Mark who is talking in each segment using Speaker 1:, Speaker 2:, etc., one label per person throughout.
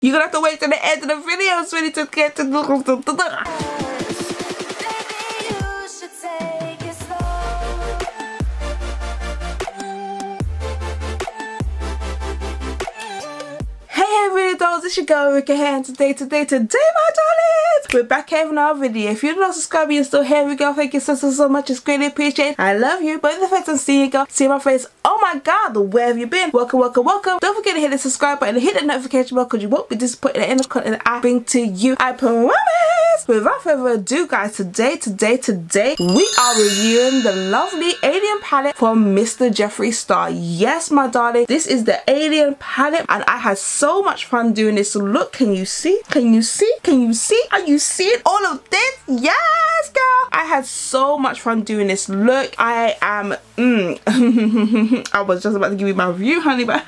Speaker 1: You're gonna have to wait till the end of the video, sweetie, to get to it's your girl Ruriko here, and today my darlings, we're back here with our video. If you're not subscribed, you're still here. We go. Thank you so much. It's greatly appreciated. I love you. But the fact I'm seeing you, girl, see my face. Oh my god, where have you been? Welcome. Don't forget to hit the subscribe button and hit the notification bell because you won't be disappointed in any content that I bring to you. I promise. Without further ado, guys, today we are reviewing the lovely alien palette from Mr. Jeffree Star. Yes, my darling, this is the alien palette, and I had so much fun doing this. So look, can you see? Are you seeing all of this? Yes, girl, I had so much fun doing this. Look, I am I was just about to give you my review, honey, but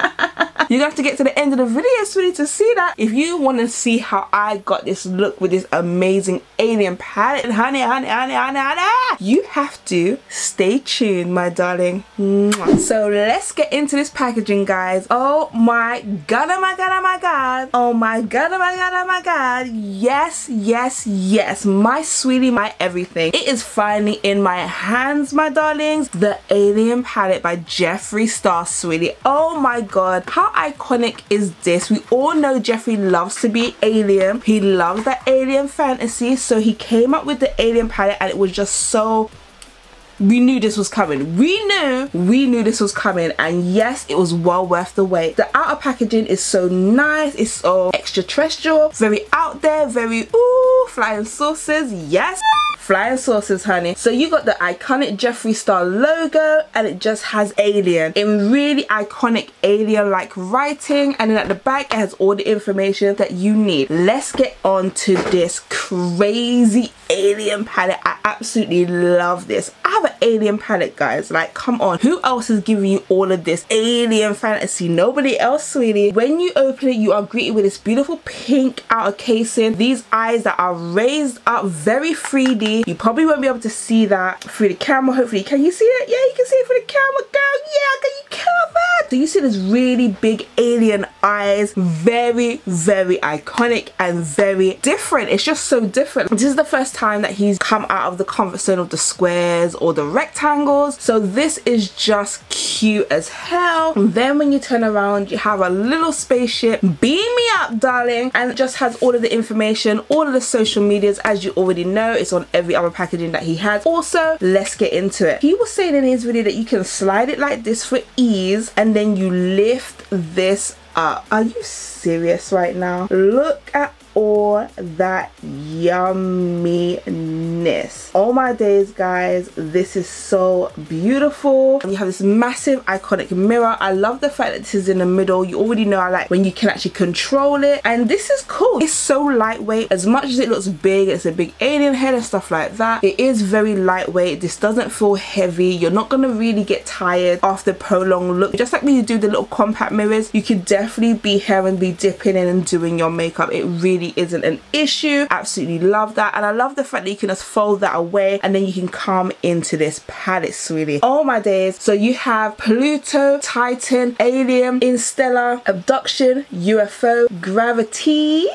Speaker 1: you have to get to the end of the video, sweetie, to see that. If you want to see how I got this look with this amazing alien palette, honey, you have to stay tuned, my darling. So let's get into this packaging, guys. Oh my god, oh my god, oh my god, oh my god, oh my god, oh my god. Yes, my sweetie, my everything. It is finally in my hands, my darlings. The alien palette by Jeffree Star, sweetie. Oh my god, how iconic is this? We all know Jeffree loves to be alien. He loves that alien fantasy, so he came up with the alien palette, and it was just so... we knew this was coming. We knew this was coming, and yes, it was well worth the wait. The outer packaging is so nice. It's so extraterrestrial, very out there, very flying saucers. Yes, flying saucers, honey. So you got the iconic Jeffree Star logo, and it just has alien in really iconic alien like writing, and then at the back it has all the information that you need. Let's get on to this crazy alien palette. I absolutely love this. I have an alien palette, guys. Like, come on, who else is giving you all of this alien fantasy? Nobody else, sweetie. When you open it, you are greeted with this beautiful pink outer casing, these eyes that are raised up, very 3D. You probably won't be able to see that through the camera. Hopefully, can you see it? Yeah, you can see it through the camera, girl. Yeah, can you cover? So you see this really big alien eyes, very iconic and very different. It's just so different. This is the first time that he's come out of the comfort zone of the squares or the rectangles, so this is just cute as hell. And then when you turn around, you have a little spaceship. Beam me up, darling. And it just has all of the information, all of the social medias, as you already know. It's on every other packaging that he has. Also, let's get into it. He was saying in his video that you can slide it like this for ease, and then you lift this up. Are you serious right now? Look at all that yumminess. Oh my days, guys, this is so beautiful. And you have this massive iconic mirror. I love the fact that this is in the middle. You already know I like when you can actually control it, and this is cool. It's so lightweight. As much as it looks big, it's a big alien head and stuff like that, it is very lightweight. This doesn't feel heavy. You're not gonna really get tired after prolonged look. Just like when you do the little compact mirrors, you could definitely be here and be dipping in and doing your makeup. It really isn't an issue. Absolutely love that. And I love the fact that you can just fold that away and then you can come into this palette, sweetie. Oh my days. So you have Pluto, Titan, Alien, Interstellar, Abduction, UFO, Gravity,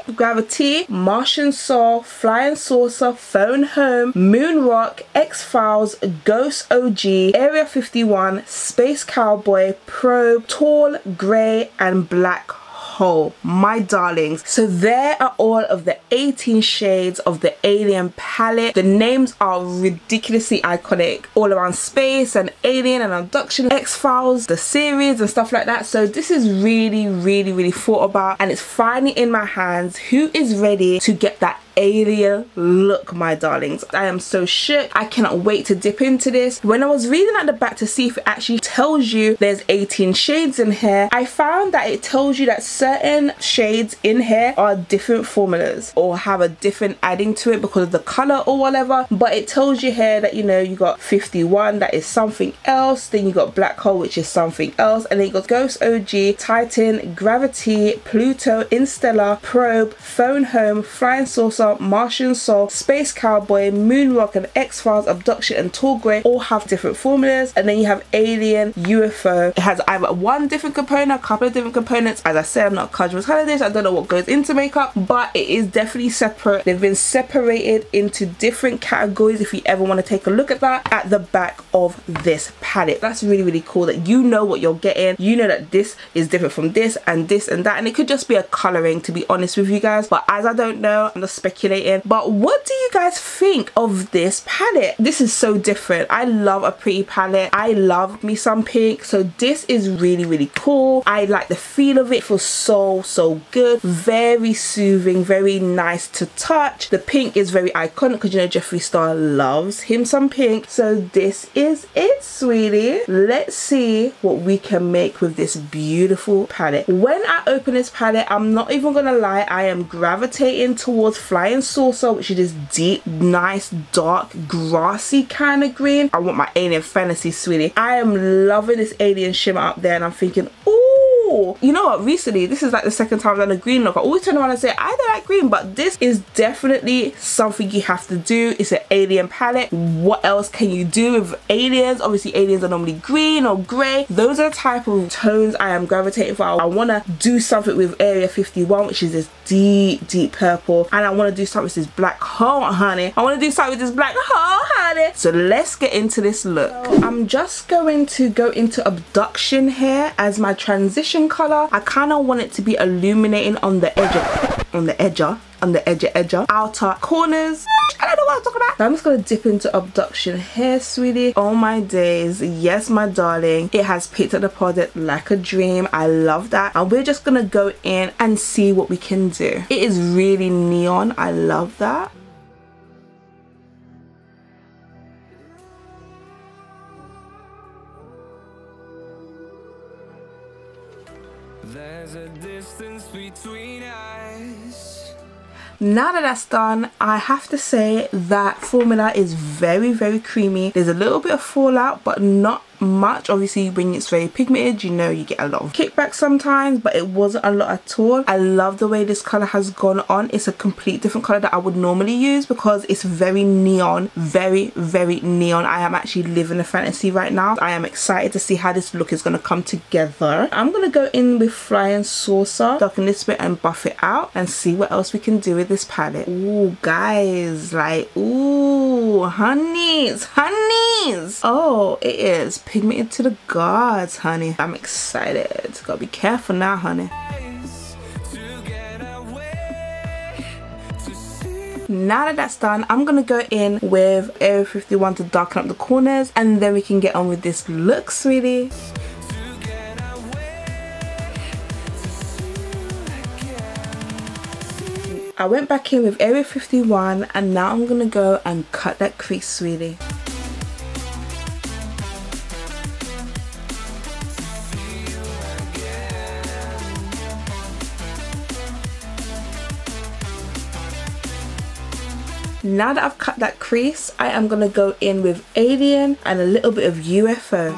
Speaker 1: Martian Soul, Flying Saucer, Phone Home, Moon Rock, X-Files, Ghost OG, Area 51, Space Cowboy, Probe, Tall, Grey, and Black Hole, my darlings. So there are all of the 18 shades of the alien palette. The names are ridiculously iconic, all around space and alien and abduction, X-Files, the series and stuff like that. So this is really thought about, and it's finally in my hands. Who is ready to get that alien look, my darlings? I am so shook. I cannot wait to dip into this. When I was reading at the back to see if it actually tells you there's 18 shades in here, I found that it tells you that certain shades in here are different formulas or have a different adding to it because of the color or whatever. But it tells you here that, you know, you got 51, that is something else, then you got Black Hole, which is something else, and then you got Ghost OG, Titan, Gravity, Pluto, Interstellar, Probe, Phone Home, Flying Saucer, Martian Soul, Space Cowboy, Moon Rock, and X-Files, Abduction, and Tall Grey all have different formulas. And then you have Alien, UFO. It has either one different component, a couple of different components. As I said, I'm not a casual stylist. I don't know what goes into makeup, but it is definitely separate. They've been separated into different categories if you ever want to take a look at that at the back of this palette. That's really, really cool that you know what you're getting. You know that this is different from this and this and that, and it could just be a coloring, to be honest with you guys, but as I don't know, I'm just speculating. But what do you guys think of this palette? This is so different. I love a pretty palette. I love me some pink, so this is really, really cool. I like the feel of it. It feels so good, very soothing, very nice to touch. The pink is very iconic because you know Jeffree Star loves him some pink, so this is it, sweetie. Let's see what we can make with this beautiful palette. When I open this palette, I'm not even gonna lie, I am gravitating towards Flying Saucer, which is this deep, nice, dark, grassy kind of green. I want my Alien Fantasy, sweetie. I am loving this alien shimmer up there, and I'm thinking, ooh, you know what, recently this is like the second time I've done a green look. I always turn around and say I don't like green, but this is definitely something you have to do. It's an alien palette. What else can you do with aliens? Obviously aliens are normally green or grey. Those are the type of tones I am gravitating for. I want to do something with Area 51, which is this deep purple, and I want to do something with this black hole, honey. I want to do something with this black hole, honey. So let's get into this look. I'm just going to go into Abduction here as my transition color. I kind of want it to be illuminating on the edge outer corners. I don't know what I'm talking about. So I'm just gonna dip into Abduction here, sweetie. Oh my days, yes my darling, it has picked up the product like a dream. I love that, and we're just gonna go in and see what we can do. It is really neon. I love that.
Speaker 2: There's a distance between us.
Speaker 1: Now that that's done, I have to say that formula is very creamy. There's a little bit of fallout, but not much. Obviously when it's very pigmented, you know, you get a lot of kickback sometimes, but it wasn't a lot at all. I love the way this color has gone on. It's a complete different color that I would normally use because it's very neon, very neon. I am actually living a fantasy right now. I am excited to see how this look is going to come together. I'm going to go in with Flying Saucer, darken this bit and buff it out, and see what else we can do with this palette. Ooh guys, like, ooh, honeys. Oh, it is pigmented to the gods, honey. I'm excited. Gotta be careful now, honey. Now that that's done, I'm gonna go in with Area 51 to darken up the corners, and then we can get on with this look, sweetie. I went back in with Area 51, and now I'm gonna go and cut that crease, sweetie. Now that I've cut that crease, I am gonna go in with Alien and a little bit of UFO.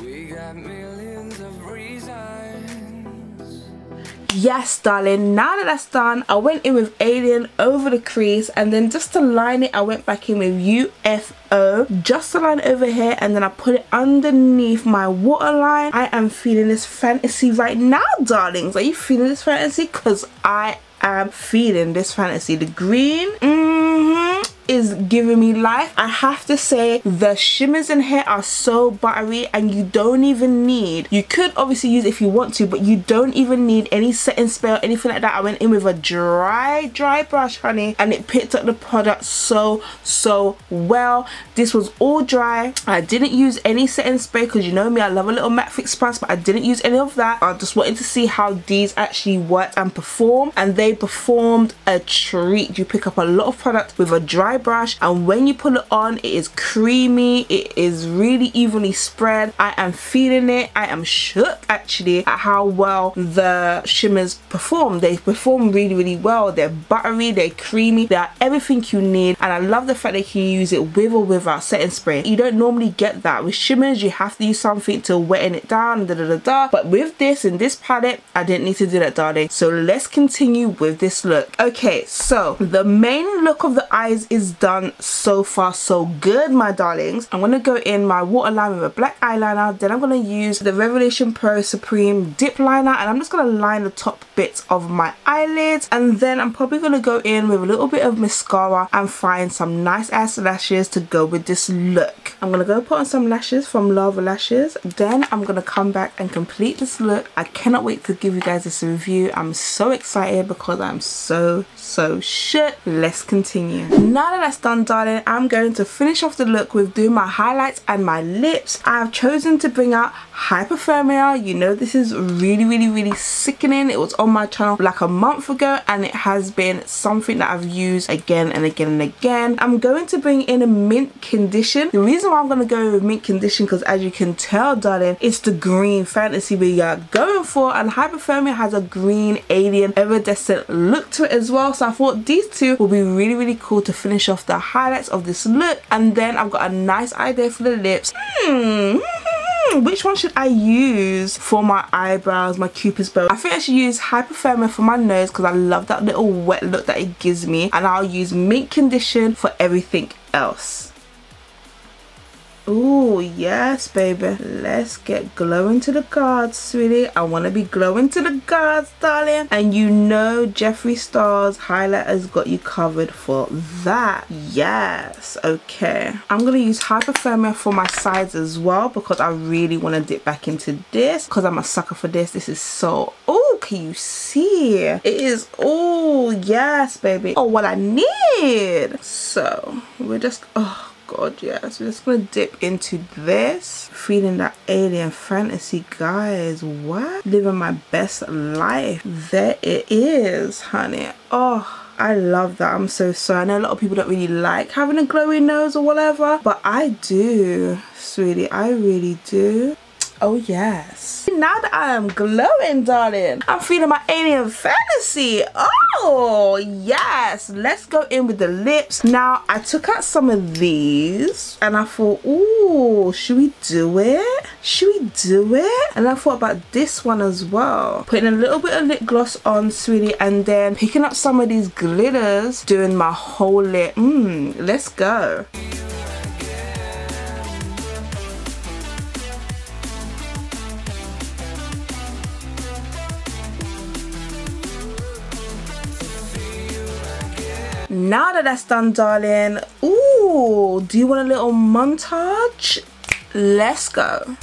Speaker 2: We got millions of reasons.
Speaker 1: Yes darling, now that that's done, I went in with Alien over the crease, and then just to line it I went back in with UFO just to line over here, and then I put it underneath my waterline. I am feeling this fantasy right now, darlings. Are you feeling this fantasy? Because I am feeling this fantasy. The green is giving me life. I have to say the shimmers in here are so buttery, and you don't even need, you could obviously use it if you want to, but you don't even need any setting spray or anything like that. I went in with a dry brush, honey, and it picked up the product so well. This was all dry. I didn't use any setting spray because you know me, I love a little matte fix plus, but I didn't use any of that. I just wanted to see how these actually worked and perform, and they performed a treat. You pick up a lot of product with a dry brush, and when you pull it on, it is creamy, it is really evenly spread. I am feeling it. I am shook actually at how well the shimmers perform. They perform really well. They're buttery, they're creamy, they are everything you need, and I love the fact that you can use it with or without setting spray. You don't normally get that with shimmers. You have to use something to wetten it down, but with this, in this palette, I didn't need to do that, darling. So let's continue with this look. Okay, so the main look of the eyes is done. So far so good, my darlings. I'm gonna go in my waterline with a black eyeliner, then I'm gonna use the Revelation Pro Supreme dip liner, and I'm just gonna line the top bits of my eyelids, and then I'm probably gonna go in with a little bit of mascara and find some nice ass lashes to go with this look. I'm gonna go put on some lashes from Lava Lashes, then I'm gonna come back and complete this look. I cannot wait to give you guys this review. I'm so excited because I'm so shook. Let's continue. Now that that's done, darling, I'm going to finish off the look with doing my highlights and my lips. I have chosen to bring out Hyperthermia. You know, this is really sickening. It was on my channel like a month ago, and it has been something that I've used again and again. I'm going to bring in a mint condition. The reason why I'm going to go with mint condition, because as you can tell, darling, it's the green fantasy we are going for, and Hyperthermia has a green alien iridescent look to it as well. So I thought these two will be really cool to finish off the highlights of this look. And then I've got a nice idea for the lips. Which one should I use for my eyebrows, my Cupid's bow? I think I should use Hyperthermia for my nose because I love that little wet look that it gives me, and I'll use mint condition for everything else. Oh yes, baby, let's get glowing to the guards, sweetie. I want to be glowing to the guards, darling, and you know Jeffree Star's highlighter's got you covered for that. Yes. Okay, I'm gonna use Hyperthermia for my sides as well because I really want to dip back into this because I'm a sucker for this. This is so, oh, can you see it is? Oh yes, baby. Oh, what I need. So we're just, oh god, yes, we're just gonna dip into this, feeling that alien fantasy, guys. What? Living my best life. There it is, honey. Oh, I love that. I'm so sorry. I know a lot of people don't really like having a glowy nose or whatever, but I do, sweetie. I really do. Oh yes. Now that I am glowing, darling, I'm feeling my alien fantasy. Oh yes. Let's go in with the lips. Now I took out some of these and I thought, ooh, should we do it? Should we do it? And I thought about this one as well. Putting a little bit of lip gloss on, sweetie, and then picking up some of these glitters, doing my whole lip. Let's go. Now that that's done, darling, ooh, do you want a little montage? Let's go.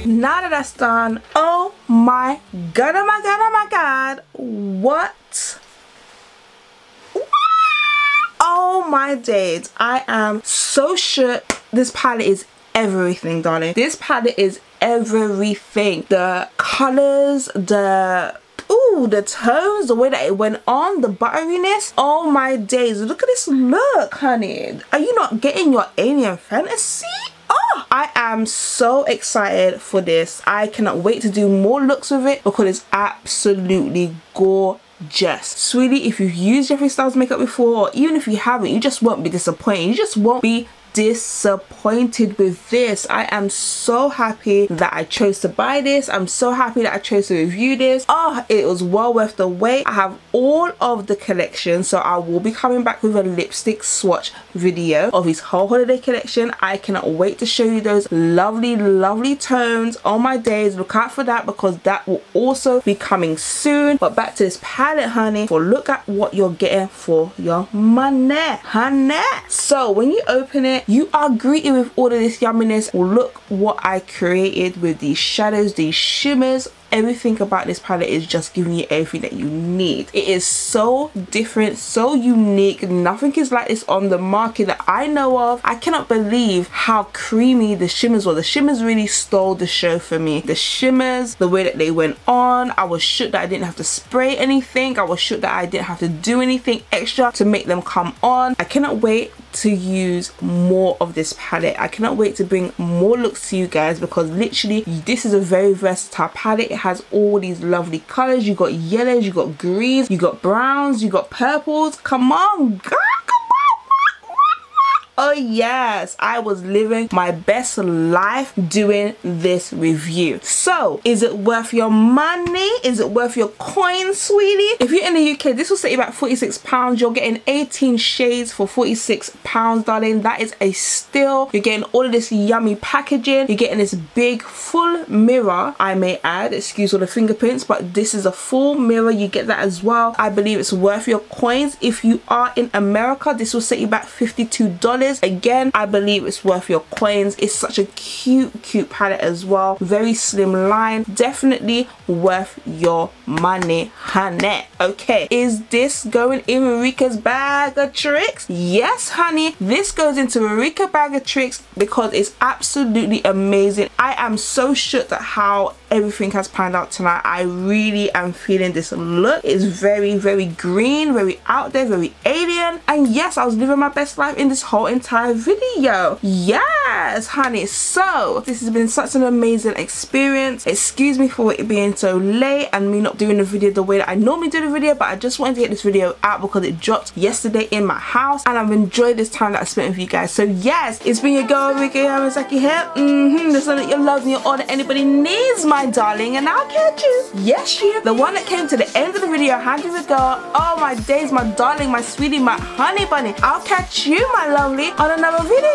Speaker 1: Now that that's done, oh my god, oh my god, oh my god, what? Oh my days, I am so shook. This palette is everything, darling. This palette is everything. The colors, the tones, the way that it went on, the butteriness. Oh my days, look at this look, honey. Are you not getting your alien fantasy? Oh, I am so excited for this. I cannot wait to do more looks with it because it's absolutely gorgeous. Sweetie, if you've used Jeffree Star's makeup before, or even if you haven't, you just won't be disappointed. You just won't be disappointed with this. I am so happy that I chose to buy this. I'm so happy that I chose to review this. Oh, it was well worth the wait. I have all of the collection, so I will be coming back with a lipstick swatch video of his whole holiday collection. I cannot wait to show you those lovely tones. Oh my days, look out for that because that will also be coming soon. But back to this palette, honey, for look at what you're getting for your money, honey. So when you open it, you are greeted with all of this yumminess. Look what I created with these shadows, these shimmers. everything about this palette is just giving you everything that you need. It is so different, so unique. Nothing is like this on the market that I know of. I cannot believe how creamy the shimmers were. The shimmers really stole the show for me. The shimmers, the way that they went on, I was shook that I didn't have to spray anything. I was shook that I didn't have to do anything extra to make them come on. I cannot wait to use more of this palette. I cannot wait to bring more looks to you guys, because literally this is a very versatile palette. It has all these lovely colors. You got yellows, you got greens, you got browns, you got purples. Come on, girl. Oh yes, I was living my best life doing this review. So, is it worth your money? Is it worth your coins, sweetie? If you're in the UK, this will set you about £46. You're getting 18 shades for £46, darling. That is a steal. You're getting all of this yummy packaging. You're getting this big full mirror, I may add. Excuse all the fingerprints, but this is a full mirror. You get that as well. I believe it's worth your coins. If you are in America, this will set you back $52. Again, I believe it's worth your coins. It's such a cute palette as well. Very slim line. Definitely worth your money, honey. Okay, is this going in Ruriko's bag of tricks? Yes, honey. This goes into Ruriko bag of tricks because it's absolutely amazing. I am so shook at how everything has panned out tonight. I really am feeling this look. It's very green, very out there, very alien. And yes, I was living my best life in this whole entire video. Yes, honey. So this has been such an amazing experience. Excuse me for it being so late and me not doing the video the way that I normally do the video, but I just wanted to get this video out because it dropped yesterday in my house and I've enjoyed this time that I spent with you guys. So yes, it's been your girl Ruriko Yamazaki here. Listen that you love me all that anybody needs, my darling, and I'll catch you. Yes, you, the one that came to the end of the video, handy the girl. Oh my days, my darling, my sweetie, my honey bunny. I'll catch you, my lovely, on another video.